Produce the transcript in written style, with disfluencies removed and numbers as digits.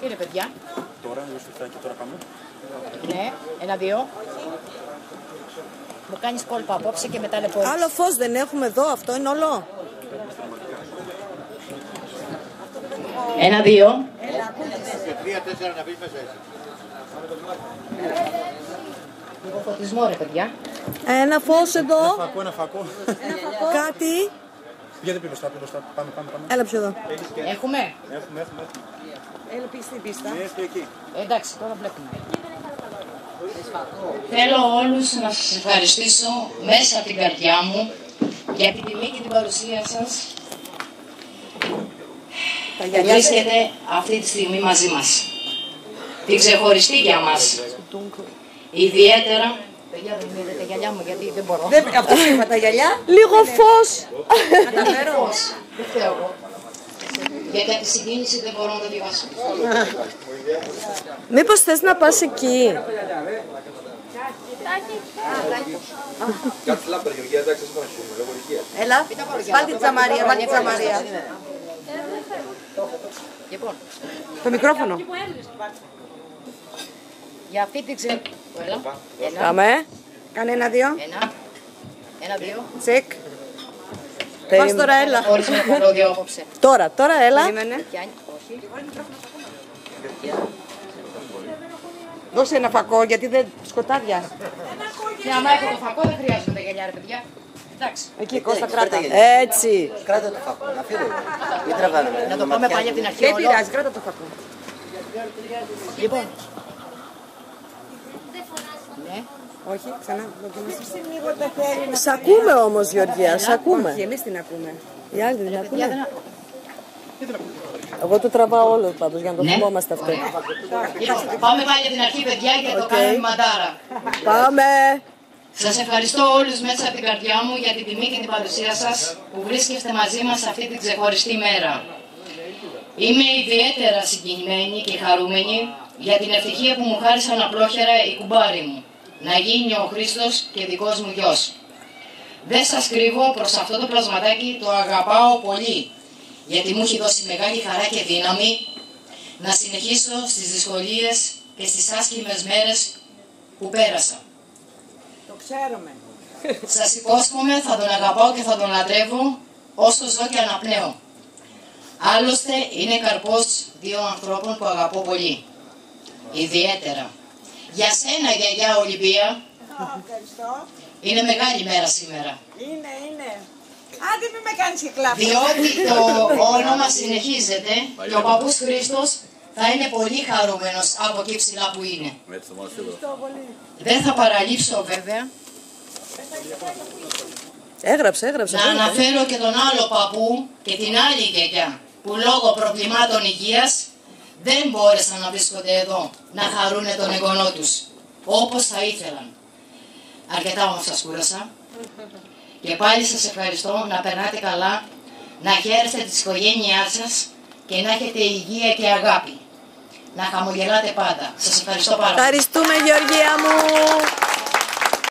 Τι είναι, παιδιά? Τώρα, και τώρα πάμε. Ναι, 1-2. Μου κάνεις κόλπα απόψε και μετά λεπόρεις. Άλλο φως δεν έχουμε εδώ, αυτό είναι όλο. 1-2. 3-4 να μπεις μέσα έτσι. Λίγο φωτισμό, ρε παιδιά. Ένα φως εδώ. Ένα φακό. Κάτι. Γιατί πει μπροστά, πάμε. Έλα πιο εδώ. Έχουμε. Έχουμε. Έλα πει στην πίστα. Ναι, εκεί. Εντάξει, τώρα βλέπουμε. Θέλω όλους να σας ευχαριστήσω μέσα από την καρδιά μου για την τιμή και την παρουσία σας που βρίσκεται αυτή τη στιγμή μαζί μας. Την ξεχωριστή για μας. Ιδιαίτερα. Παιδιά, δεν είδατε τα γυαλιά μου γιατί δεν μπορώ. Αυτό είπα, τα γυαλιά. Λίγο φως. Δεν φταίω εγώ. Γιατί από τη συγκίνηση δεν μπορώ να το διαβάσω. Μήπως θες να πας εκεί. Κάτσε λάμπερ, Γεωργία, εντάξει, Έλα, βάλτε τη Τζαμαρία, Λοιπόν, Το μικρόφωνο. για αυτή την Πάμε. Κάνε 1-2. 1-2. Τσεκ. Πας τώρα, έλα. Χωρίς με καλώδιο απόψε. Τώρα, έλα. Πιάνει, όχι. Δώσε ένα φακό, γιατί δεν σκοτάδια. Ναι, άμα έχω το φακό δεν χρειάζονται τα γυαλιά, ρε παιδιά. Εντάξει. Εκεί, Κώστα, κράτα. Έτσι. Κράτα το φακό, να φύγω. Μην τραβάμε. Να το πάμε πάλι από την αρχή Δεν όλο. πειράζει, κράτα το φακό. Λοιπόν. Ναι. Όχι, ξανά. Σ' ακούμε όμως, Γεωργία, σ' ακούμε. Όχι, εμείς την ακούμε. Οι άλλοι δεν ακούμε. Εγώ το τραβάω όλο πάντως για να το θυμόμαστε αυτό. Πάμε πάλι από την αρχή, παιδιά, και το κάνουμε μαντάρα. Πάμε. Σας ευχαριστώ όλους μέσα από την καρδιά μου για την τιμή και την παρουσία σας που βρίσκεστε μαζί μας αυτή την ξεχωριστή μέρα. Είμαι ιδιαίτερα συγκινημένη και χαρούμενη για την ευτυχία που μου χάρισαν απλόχερα οι κουμπάροι μου, να γίνει ο Χρήστος και δικός μου γιος. Δεν σας κρύβω, προς αυτό το πλασματάκι το αγαπάω πολύ, γιατί μου έχει δώσει μεγάλη χαρά και δύναμη να συνεχίσω στις δυσκολίες και στις άσχημες μέρες που πέρασα. Το ξέρουμε. Σας υπόσχομαι θα τον αγαπάω και θα τον λατρεύω όσο ζω και αναπνέω. Άλλωστε είναι καρπός δύο ανθρώπων που αγαπώ πολύ. Ιδιαίτερα. Για σένα, γιαγιά Ολυμπία, είναι μεγάλη μέρα σήμερα. Είναι. Άντε μην με κάνεις και κλάφτα. Διότι το όνομα συνεχίζεται και ο παππούς Χρήστος θα είναι πολύ χαρούμενος από εκεί ψηλά που είναι. Δεν θα παραλείψω βέβαια Έγραψε. να αναφέρω και τον άλλο παππού και την άλλη γιαγιά που λόγω προβλημάτων υγείας δεν μπόρεσαν να βρίσκονται εδώ να χαρούνε τον εγγονό τους όπως θα ήθελαν. Αρκετά όμως σας κούρασα. Και πάλι σας ευχαριστώ, να περνάτε καλά, να χαίρεστε της οικογένειάς σας και να έχετε υγεία και αγάπη. Να χαμογελάτε πάντα. Σας ευχαριστώ πάρα πολύ. Ευχαριστούμε, Γεωργία μου.